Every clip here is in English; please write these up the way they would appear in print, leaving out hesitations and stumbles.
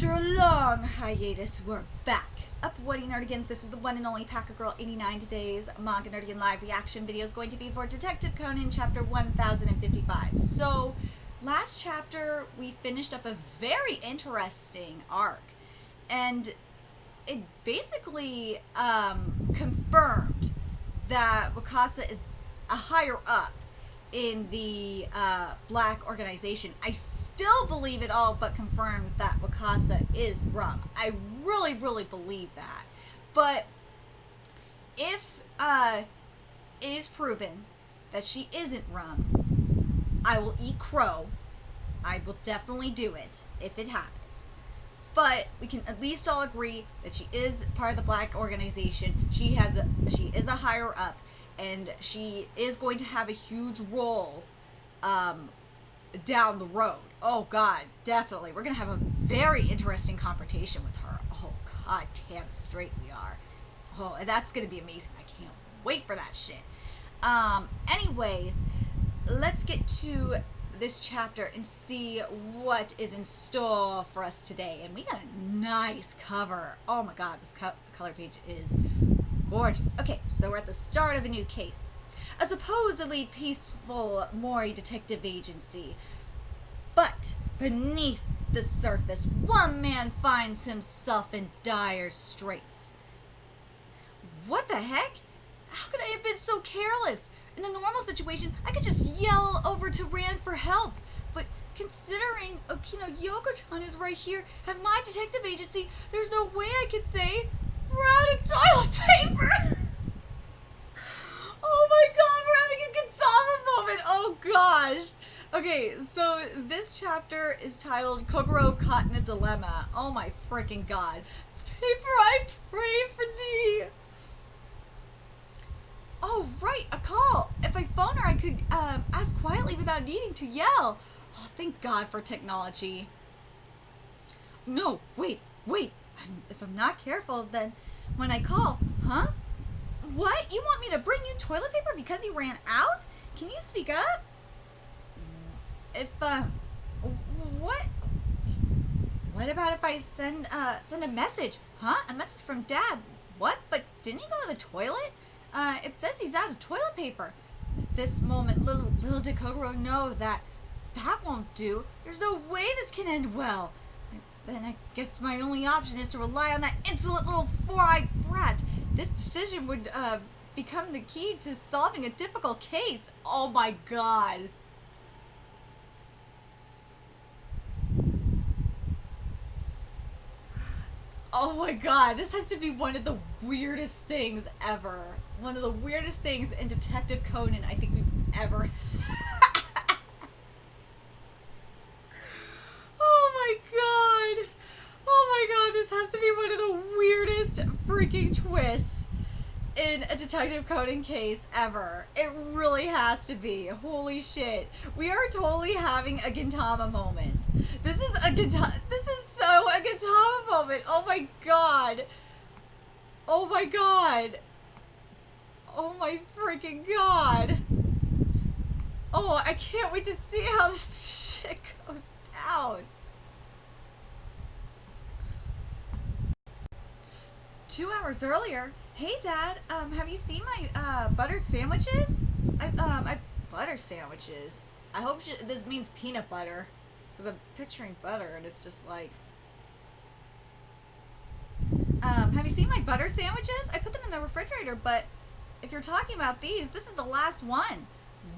After a long hiatus, we're back. Up Woody Nerdigans, this is the one and only Packer Girl 89. Today's Manga Nerdigan live reaction video is going to be for Detective Conan chapter 1055. So, last chapter we finished up a very interesting arc, and it basically confirmed that Wakasa is a higher up in the black organization. I still believe it all but confirms that Wakasa is rum. I really believe that. But if it is proven that she isn't rum, I will eat crow. I will definitely do it if it happens. But we can at least all agree that she is part of the black organization. She is a higher up, and she is going to have a huge role down the road. Oh god, definitely. We're going to have a very interesting confrontation with her. Oh god damn straight we are. Oh, that's going to be amazing. I can't wait for that shit. Anyways, let's get to this chapter and see what is in store for us today. And we got a nice cover. Oh my god, this color page is gorgeous. Okay, so we're at the start of a new case. A supposedly peaceful Mori detective agency. But beneath the surface, one man finds himself in dire straits. What the heck? How could I have been so careless? In a normal situation, I could just yell over to Rand for help. But considering Okino Yoko-chan is right here at my detective agency, there's no way I could say, we're out of toilet paper! Oh my god, we're having a Gintama moment! Oh gosh! Okay, so this chapter is titled Kogoro Caught in a Dilemma. Oh my freaking god. Paper, I pray for thee! Oh, right, a call. If I phone her, I could ask quietly without needing to yell. Oh, thank God for technology. No, wait. If I'm not careful, then when I call, huh? What? You want me to bring you toilet paper because you ran out? Can you speak up? What? What about if I send a message? Huh? A message from Dad. What? But didn't he go to the toilet? It says he's out of toilet paper. At this moment, little did Kogoro know that won't do. There's no way this can end well. Then I guess my only option is to rely on that insolent little four-eyed brat. This decision would become the key to solving a difficult case. Oh my god. Oh my god, this has to be one of the weirdest things ever. One of the weirdest things in Detective Conan I think we've ever this has to be one of the weirdest freaking twists in a Detective Conan case ever. It really has to be. Holy shit. We are totally having a Gintama moment. This is so a Gintama moment. Oh my god. Oh my god. Oh my freaking god. Oh, I can't wait to see how this shit goes down. 2 hours earlier. Hey Dad, have you seen my buttered sandwiches? I butter sandwiches. I hope this means peanut butter, because I'm picturing butter and it's just like. Have you seen my butter sandwiches? I put them in the refrigerator, but if you're talking about these, this is the last one.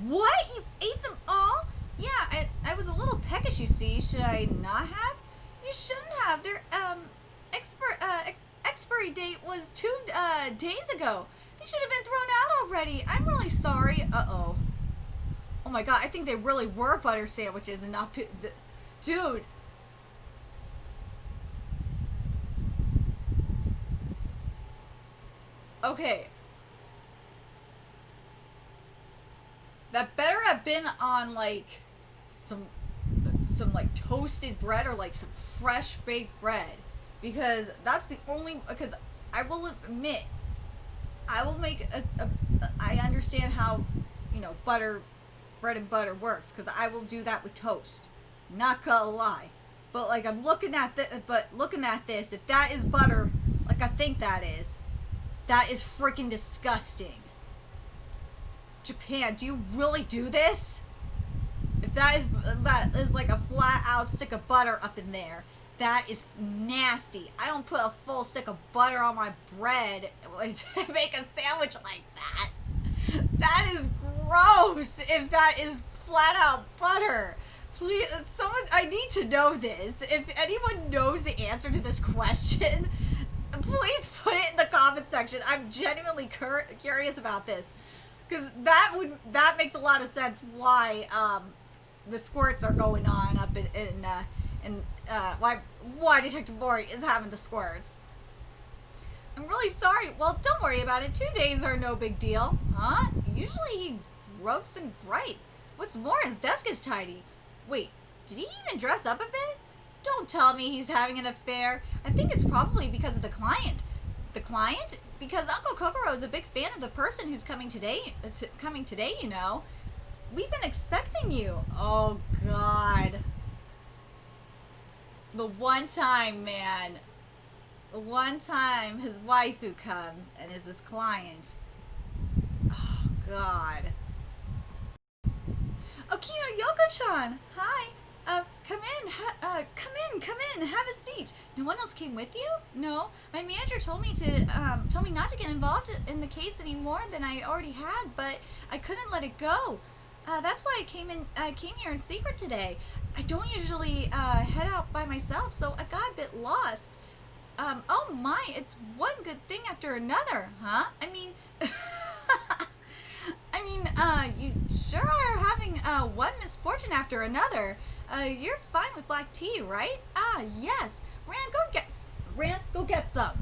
What? You ate them all? Yeah, I was a little peckish, you see. Should I not have? You shouldn't have. They're expiry date was 2 days ago. They should have been thrown out already. I'm really sorry. Uh-oh. Oh my god, I think they really were butter sandwiches and not dude. Okay. That better have been on like some like toasted bread or like some fresh baked bread. Because that's the only, because I will admit, I will make I understand how, you know, bread and butter works, because I will do that with toast. Not gonna lie. But like I'm looking at this, if that is butter, like I think that is freaking disgusting. Japan, do you really do this? If that is like a flat out stick of butter up in there, that is nasty. I don't put a full stick of butter on my bread to make a sandwich like that. That is gross. If that is flat out butter. Please, someone, I need to know this. If anyone knows the answer to this question, please put it in the comment section. I'm genuinely curious about this, because that makes a lot of sense why the squirts are going on up in why Detective Mori is having the squirts. I'm really sorry. Well, don't worry about it. 2 days are no big deal. Huh? Usually he gropes and gripe. What's more, his desk is tidy. Wait, did he even dress up a bit? Don't tell me he's having an affair. I think it's probably because of the client. The client? Because Uncle Kogoro is a big fan of the person who's coming today, you know. We've been expecting you. Oh, God. The one time, man. The one time his waifu comes and is his client. Oh, God. Okino Yoko-chan, hi. Come in, have a seat. No one else came with you? No, my manager told me not to get involved in the case any more than I already had, but I couldn't let it go. That's why I came here in secret today. I don't usually head out by myself, so I got a bit lost. Oh my, it's one good thing after another, huh? I mean, you sure are having one misfortune after another. You're fine with black tea, right? Ah, yes. Ran, go get some.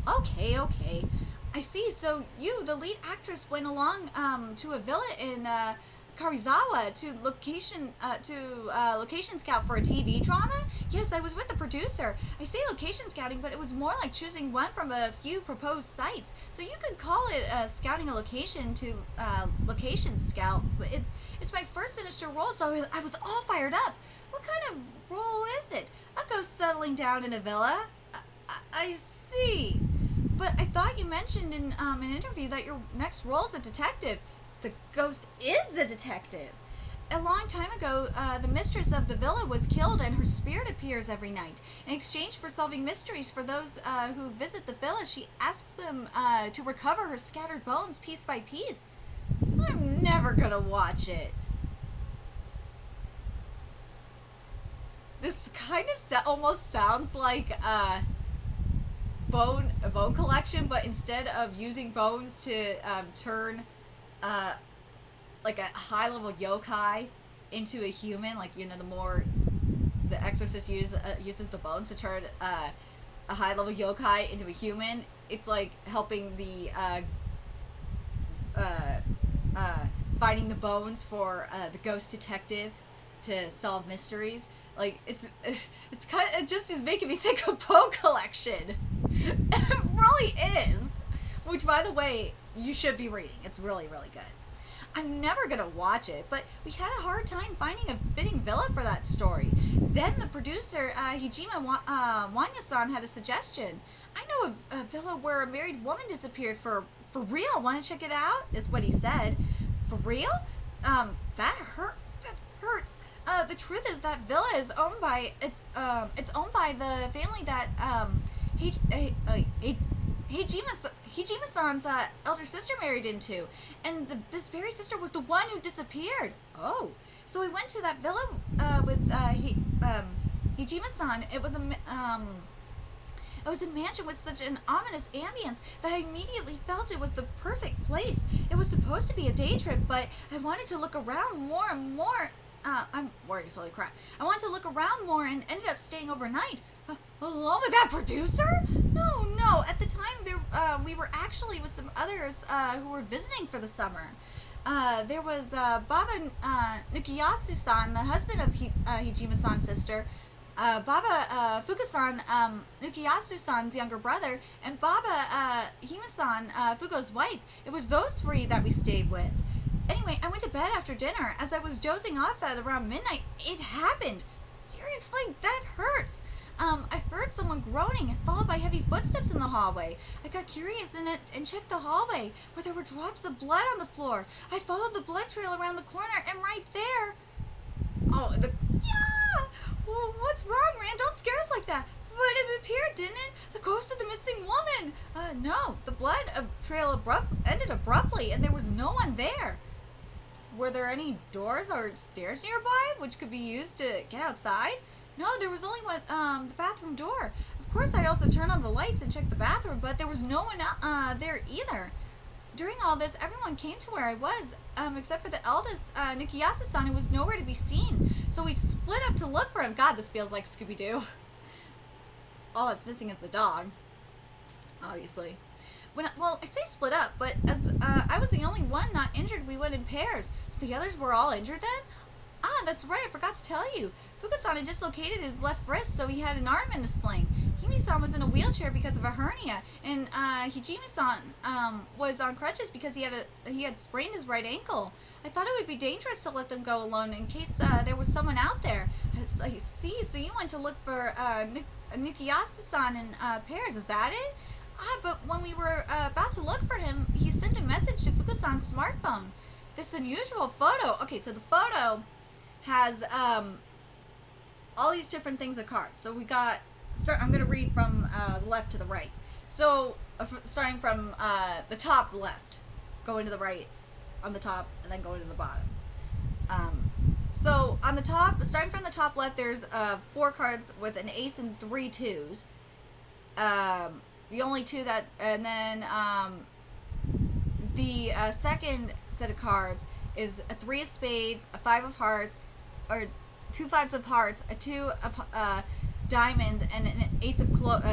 Okay. I see. So you, the lead actress, went along to a villa in Karizawa to location scout for a TV drama? Yes, I was with the producer. I say location scouting, but it was more like choosing one from a few proposed sites. So you could call it scouting a location to location scout. But it's my first sinister role, so I was all fired up. What kind of role is it? A ghost settling down in a villa? I see. But I thought you mentioned in an interview that your next role is a detective. The ghost is a detective. A long time ago, the mistress of the villa was killed and her spirit appears every night. In exchange for solving mysteries for those who visit the villa, she asks them to recover her scattered bones piece by piece. I'm never gonna watch it. This kind of almost sounds like a bone collection, but instead of using bones to turn like a high-level yokai into a human, like, you know, the more the exorcist uses the bones to turn a high-level yokai into a human, it's like helping the finding the bones for the ghost detective to solve mysteries. Like, it just is making me think of Bone Collection. It really is. Which, by the way, you should be reading. It's really, really good. I'm never going to watch it, but we had a hard time finding a fitting villa for that story. Then the producer, Hijima Wanya-san, had a suggestion. I know a villa where a married woman disappeared for real. Want to check it out? Is what he said. For real? That hurts. The truth is that villa is owned by it's owned by the family that Hijima-san's elder sister married into, and this very sister was the one who disappeared. Oh, so we went to that villa with Hijima-san. It was a mansion with such an ominous ambience that I immediately felt it was the perfect place. It was supposed to be a day trip, but I wanted to look around more and more. I'm worried, holy crap. I wanted to look around more and ended up staying overnight. Along with that producer? No. At the time, we were actually with some others who were visiting for the summer. There was Baba Nukiyasu-san, the husband of Hijima-san's sister, Baba Fuka-san, Nukiyasu-san's younger brother, and Baba Hima-san, Fugo's wife. It was those three that we stayed with. Anyway, I went to bed after dinner. As I was dozing off at around midnight, it happened. seriously, that hurts. I heard someone groaning, followed by heavy footsteps in the hallway. I got curious and checked the hallway, where there were drops of blood on the floor. I followed the blood trail around the corner, and right there... Yeah! Well, what's wrong, Rand? Don't scare us like that. But it appeared, didn't it? The ghost of the missing woman. No. The blood trail ended abruptly, and there was no one there. Were there any doors or stairs nearby, which could be used to get outside? No, there was only one, the bathroom door. Of course, I'd also turn on the lights and check the bathroom, but there was no one there either. During all this, everyone came to where I was, except for the eldest, Nikiyasu-san, who was nowhere to be seen. So we split up to look for him. God, this feels like Scooby-Doo. All that's missing is the dog, obviously. Well, I say split up, but as I was the only one not injured, we went in pairs. So the others were all injured then? Ah, that's right, I forgot to tell you. Fukusan had dislocated his left wrist, so he had an arm in a sling. Himi-san was in a wheelchair because of a hernia, and Hijimi-san was on crutches because he had sprained his right ankle. I thought it would be dangerous to let them go alone in case there was someone out there. I see, so you went to look for Nikiyasu-san in pairs, is that it? Ah, but when we were about to look for him, he sent a message to Fukusan's smartphone. This unusual photo. Okay, so the photo has all these different things of cards. So we got... I'm going to read from left to the right. So, starting from the top left, going to the right on the top, and then going to the bottom. So, on the top, starting from the top left, there's 4 cards with an ace and 3 twos. The only 2 that... And then the second set of cards is a 3 of spades, a 5 of hearts, or 2 5s of hearts, a 2 of... diamonds, and an ace of cloves,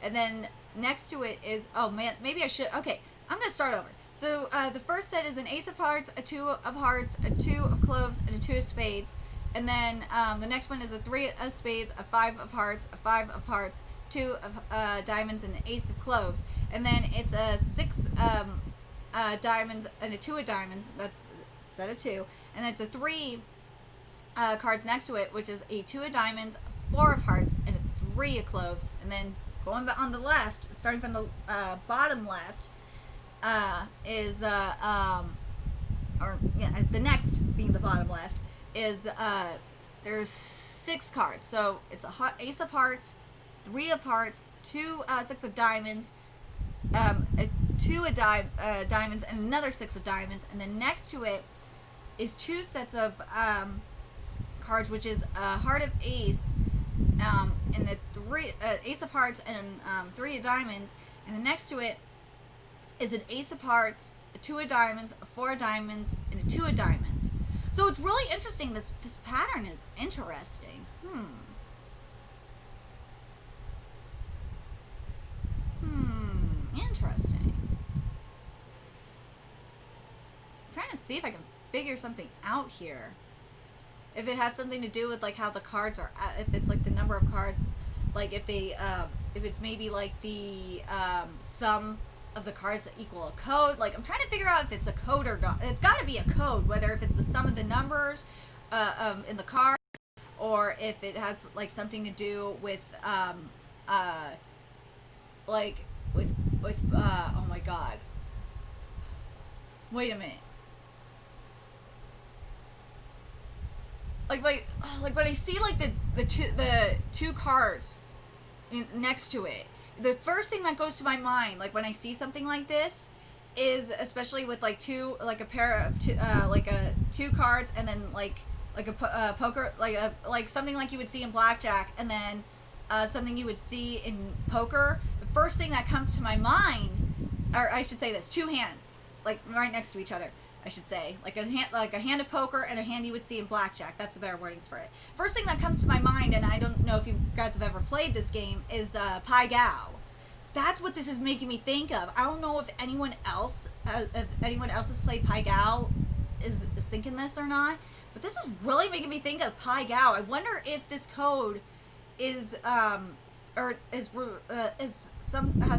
and then next to it is, oh man, maybe I should, okay, I'm gonna start over. So the first set is an ace of hearts, a 2 of hearts, a 2 of cloves, and a 2 of spades, and then the next one is a 3 of spades, a 5 of hearts, a 5 of hearts, 2 of diamonds, and an ace of cloves, and then it's a 6 diamonds and a 2 of diamonds, that's a set of 2, and it's a 3 cards next to it, which is a 2 of diamonds, 4 of hearts, and a 3 of cloves. And then going on the left, starting from the bottom left, is the next being the bottom left is there's 6 cards. So it's a ace of hearts, 3 of hearts, 2 6 of diamonds, a 2 of diamonds, and another 6 of diamonds. And then next to it is 2 sets of cards, which is a heart of ace, and the 3 ace of hearts, and 3 of diamonds, and then next to it is an ace of hearts, a 2 of diamonds, a 4 of diamonds, and a 2 of diamonds. So it's really interesting. This pattern is interesting. Interesting. I'm trying to see if I can figure something out here. If it has something to do with like how the cards are, if it's like the number of cards, like if they, if it's maybe like the sum of the cards that equal a code. Like I'm trying to figure out if it's a code or not. It's got to be a code, whether if it's the sum of the numbers in the card, or if it has like something to do with like with oh my god. Wait a minute. Like when I see like the two cards next to it, the first thing that goes to my mind, like when I see something like this, is especially with like a pair of two cards, and then like a poker, like something like you would see in blackjack, and then something you would see in poker. The first thing that comes to my mind, or I should say this, 2 hands, like right next to each other. I should say, like a hand of poker and a hand you would see in blackjack. That's the better wordings for it. First thing that comes to my mind, and I don't know if you guys have ever played this game, is Pai Gow. That's what this is making me think of. I don't know if anyone else has played Pai Gow is thinking this or not, but this is really making me think of Pai Gow. I wonder if this code is has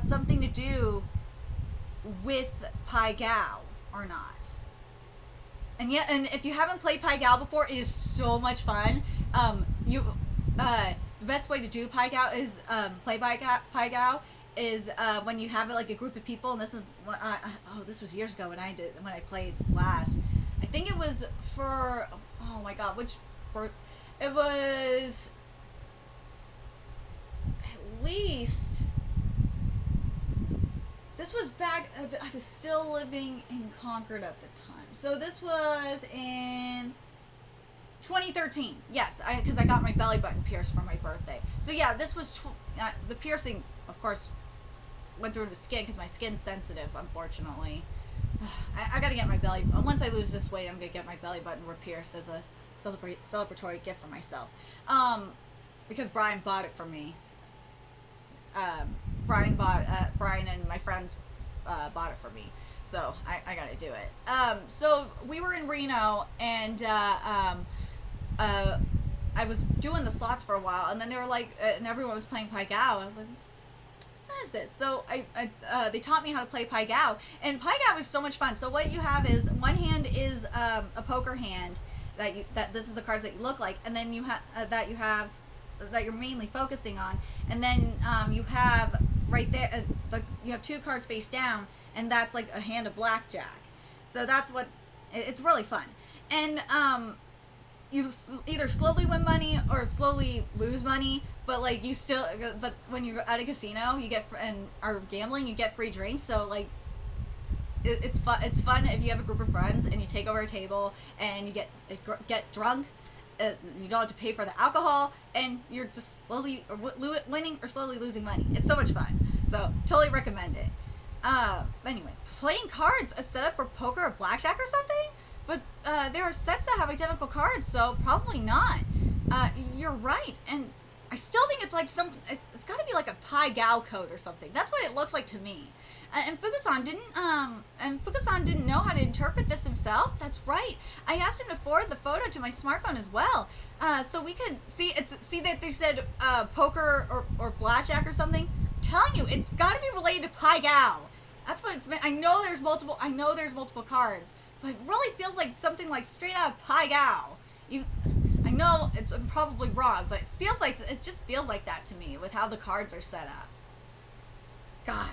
something to do with Pai Gow or not. And if you haven't played Pai Gow before, it is so much fun. You, the best way to do Pai Gow is, play Pai Gow is, when you have like a group of people, and this is, this was years ago when I played last. I think it was for, oh my god, it was at least, this was back, I was still living in Concord at the time. So this was in 2013. Yes, because I got my belly button pierced for my birthday. So yeah, this was, the piercing, of course, went through the skin because my skin's sensitive, unfortunately. I gotta get my belly, once I lose this weight, I'm gonna get my belly button re-pierced as a celebratory gift for myself. Because Brian bought it for me. Brian and my friends bought it for me, so I gotta do it. So we were in Reno, and I was doing the slots for a while, and then they were like, and everyone was playing Pai Gow. I was like, what is this? So they taught me how to play Pai Gow, and Pai Gow is so much fun. So what you have is, one hand is a poker hand that this is the cards that you look like, and then you have that you're mainly focusing on, and then you have right there, you have two cards face down, and that's like a hand of blackjack. So that's what, it's really fun. And you either slowly win money or slowly lose money, but like but when you're at a casino, you get, or gambling, you get free drinks. So like, it's fun if you have a group of friends and you take over a table and you get drunk. You don't have to pay for the alcohol, and you're just slowly winning or slowly losing money. It's so much fun. So totally recommend it. Anyway, playing cards, a setup for poker or blackjack or something? But there are sets that have identical cards, so probably not. You're right, and I still think it's like it's got to be like a Pai Gow code or something. That's what it looks like to me. And Fukusan didn't know how to interpret this himself. That's right. I asked him to forward the photo to my smartphone as well, so we could see that they said poker or blackjack or something. I'm telling you, it's got to be related to Pai Gow. That's what it's meant. I know there's multiple cards, but it really feels like something like straight out of Pai Gow. I know I'm probably wrong, but it just feels like that to me with how the cards are set up. God.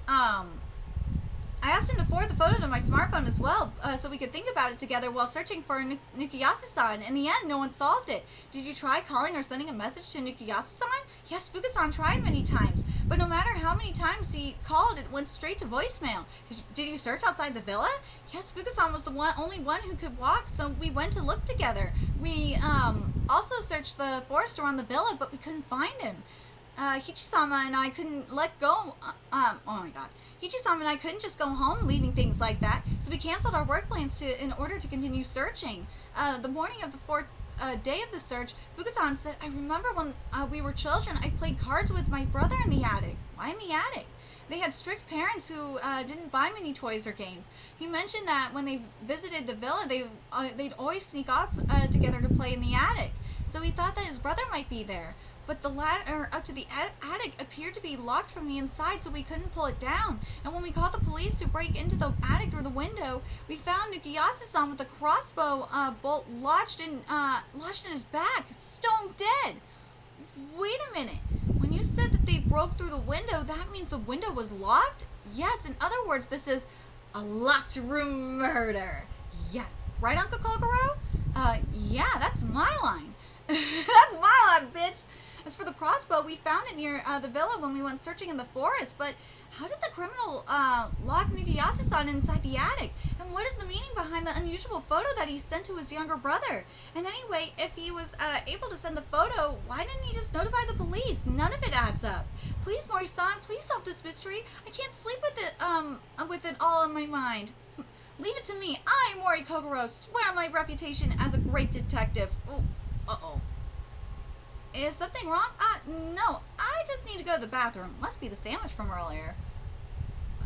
I asked him to forward the photo to my smartphone as well, so we could think about it together while searching for Nukiyasu-san. In the end, no one solved it. Did you try calling or sending a message to Nukiyasu-san? Yes, Fukusan tried many times, but no matter how many times he called, it went straight to voicemail. Did you search outside the villa? Yes, Fukusan was the only one who could walk, so we went to look together. We also searched the forest around the villa, but we couldn't find him. Hichi-sama and I couldn't let go. Oh my god. Hichi-sama and I couldn't just go home leaving things like that, so we canceled our work plans in order to continue searching. The morning of the fourth day of the search, Fukusan said, I remember when we were children, I played cards with my brother in the attic. Why in the attic? They had strict parents who didn't buy many toys or games. He mentioned that when they visited the villa, they'd always sneak off together to play in the attic. So he thought that his brother might be there. But the ladder up to the attic appeared to be locked from the inside, so we couldn't pull it down. And when we called the police to break into the attic through the window, we found Nukiyasu-san with a crossbow bolt lodged in his back, stone dead. Wait a minute. When you said that they broke through the window, that means the window was locked? Yes, in other words, this is a locked room murder. Yes. Right, Uncle Kogoro? Yeah, that's my line. That's my line, bitch. As for the crossbow, we found it near the villa when we went searching in the forest, but how did the criminal lock Nukiyasu-san inside the attic? And what is the meaning behind the unusual photo that he sent to his younger brother? And anyway, if he was able to send the photo, why didn't he just notify the police? None of it adds up. Please, Mori-san, please solve this mystery. I can't sleep with it all on my mind. Leave it to me. I, Mori Kogoro, swear on my reputation as a great detective. Ooh, uh-oh. Is something wrong? No. I just need to go to the bathroom. Must be the sandwich from earlier.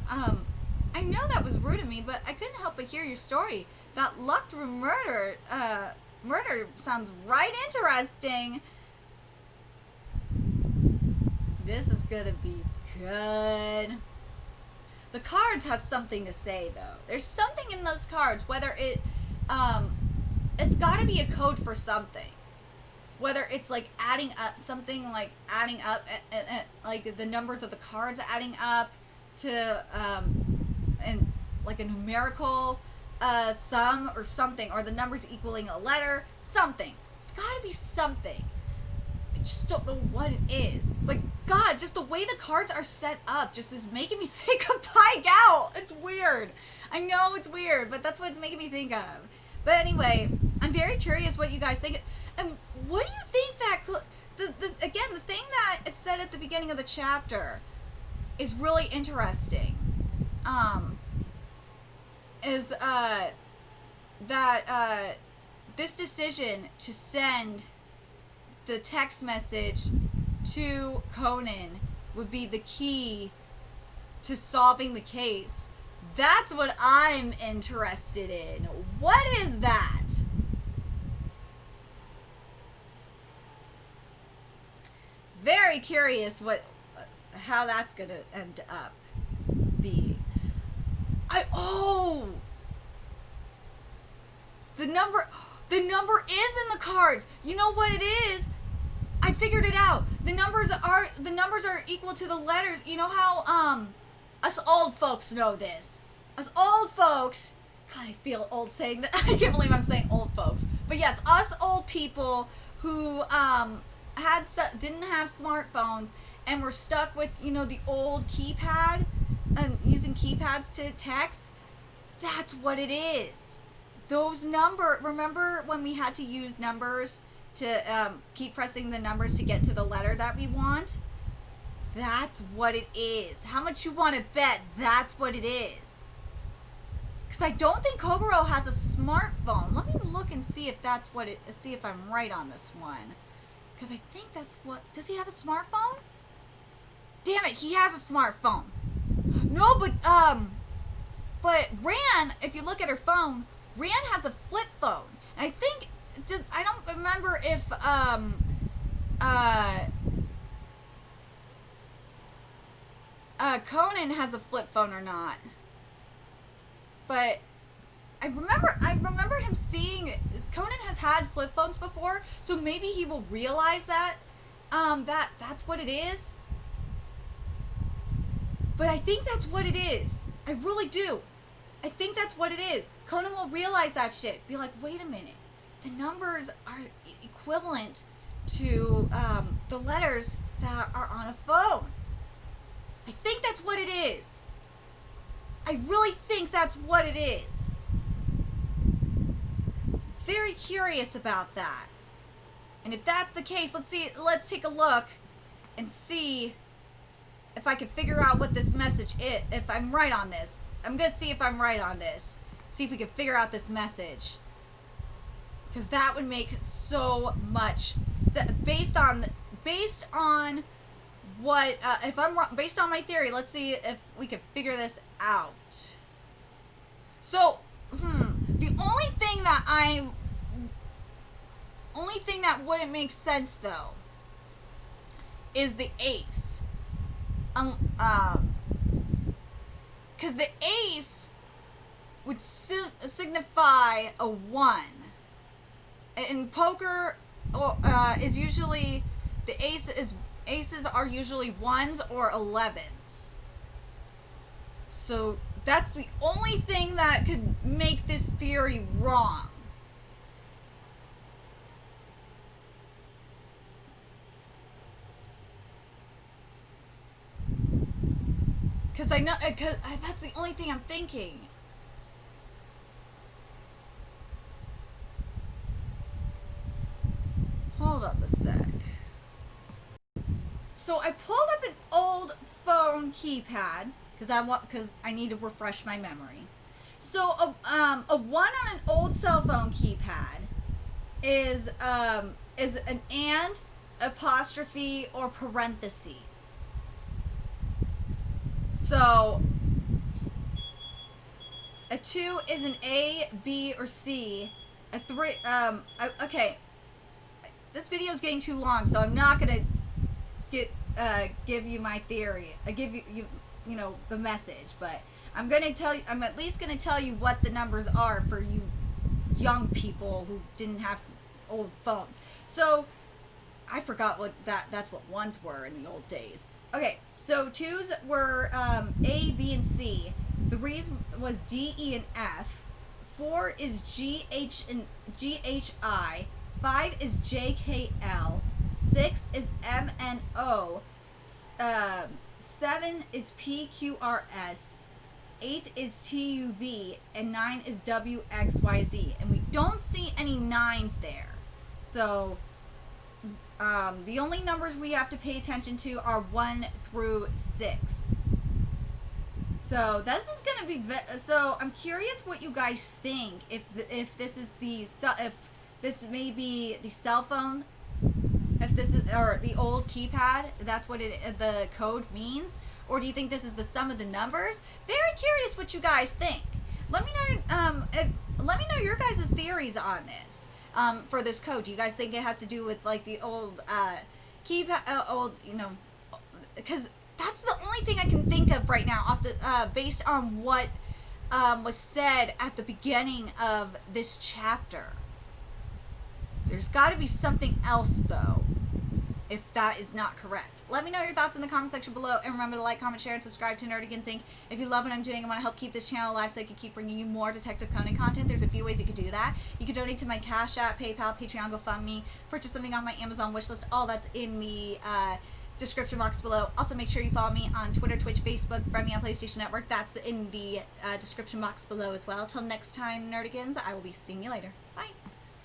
I know that was rude of me, but I couldn't help but hear your story. That locked room murder sounds right interesting. This is gonna be good. The cards have something to say, though. There's something in those cards, whether it's gotta be a code for something. whether it's like adding up something, like adding up like the numbers of the cards adding up to and like a numerical sum or something, or the numbers equaling a letter, something. It's got to be something. I just don't know what it is. But God, just the way the cards are set up just is making me think of Pai Gow. It's weird. I know it's weird, but that's what it's making me think of. But anyway, I'm very curious what you guys think. And what do you think that again, the thing that it said at the beginning of the chapter is really interesting. Is that this decision to send the text message to Conan would be the key to solving the case. That's what I'm interested in. What is that? Very curious how that's gonna end up being. The number is in the cards. You know what it is? I figured it out. The numbers are equal to the letters. You know how us old folks know this. Us old folks. God, I feel old saying that. I can't believe I'm saying old folks. But yes, us old people who didn't have smartphones and were stuck with, the old keypad and using keypads to text. That's what it is. Those remember when we had to use numbers to keep pressing the numbers to get to the letter that we want? That's what it is. How much you want to bet that's what it is? Because I don't think Kogoro has a smartphone. Let me look and see if see if I'm right on this one. Because I think that's what... Does he have a smartphone? Damn it, he has a smartphone. No, but Ran, if you look at her phone, Ran has a flip phone. And I think... I don't remember if, Conan has a flip phone or not. But I remember him seeing... Conan has had flip phones before, so maybe he will realize that, that's what it is. But I think that's what it is. I really do. I think that's what it is. Conan will realize that shit. Be like, wait a minute. The numbers are equivalent to the letters that are on a phone. I think that's what it is. I really think that's what it is. Very curious about that. And if that's the case, let's take a look and see if I can figure out what this message is, if I'm right on this. I'm going to see if I'm right on this. See if we can figure out this message. Because that would make so much sense. Based on what, if I'm wrong, based on my theory, let's see if we can figure this out. So, the only thing that wouldn't make sense though is the ace. Because the ace would signify a 1. In poker, is usually the aces are usually 1s or 11s. So that's the only thing that could make this theory wrong. Because I know, that's the only thing I'm thinking. Hold up a sec. So I pulled up an old phone keypad because I need to refresh my memory. So a 1 on an old cell phone keypad is an and, apostrophe, or parentheses. So a 2 is an A, B, or C. A 3, okay. This video is getting too long, so I'm not gonna give you my theory. I give you the message, but I'm at least gonna tell you what the numbers are for you young people who didn't have old phones. So I forgot what that's what ones were in the old days. Okay, so 2s were A, B, and C. 3s was D, E, and F. 4 is G, H, and G, H, I. 5 is J, K, L. 6 is M, N, O. 7 is P, Q, R, S. 8 is T, U, V. And 9 is W, X, Y, Z. And we don't see any 9s there. So the only numbers we have to pay attention to are 1 through 6. So this is gonna be so. I'm curious what you guys think. If this is if this may be the cell phone, if this is or the old keypad, that's what the code means, or do you think this is the sum of the numbers? Very curious what you guys think. Let me know. Let me know your guys' theories on this. For this code, do you guys think it has to do with like the old keypad, because that's the only thing I can think of right now off the based on what was said at the beginning of this chapter. There's got to be something else though, if that is not correct. Let me know your thoughts in the comment section below, and remember to like, comment, share, and subscribe to Nerdigans Inc. If you love what I'm doing and want to help keep this channel alive so I can keep bringing you more Detective Conan content, there's a few ways you could do that. You could donate to my Cash App, PayPal, Patreon, GoFundMe, purchase something off my Amazon wishlist. All that's in the description box below. Also, make sure you follow me on Twitter, Twitch, Facebook, friend me on PlayStation Network. That's in the description box below as well. Till next time, Nerdigans, I will be seeing you later.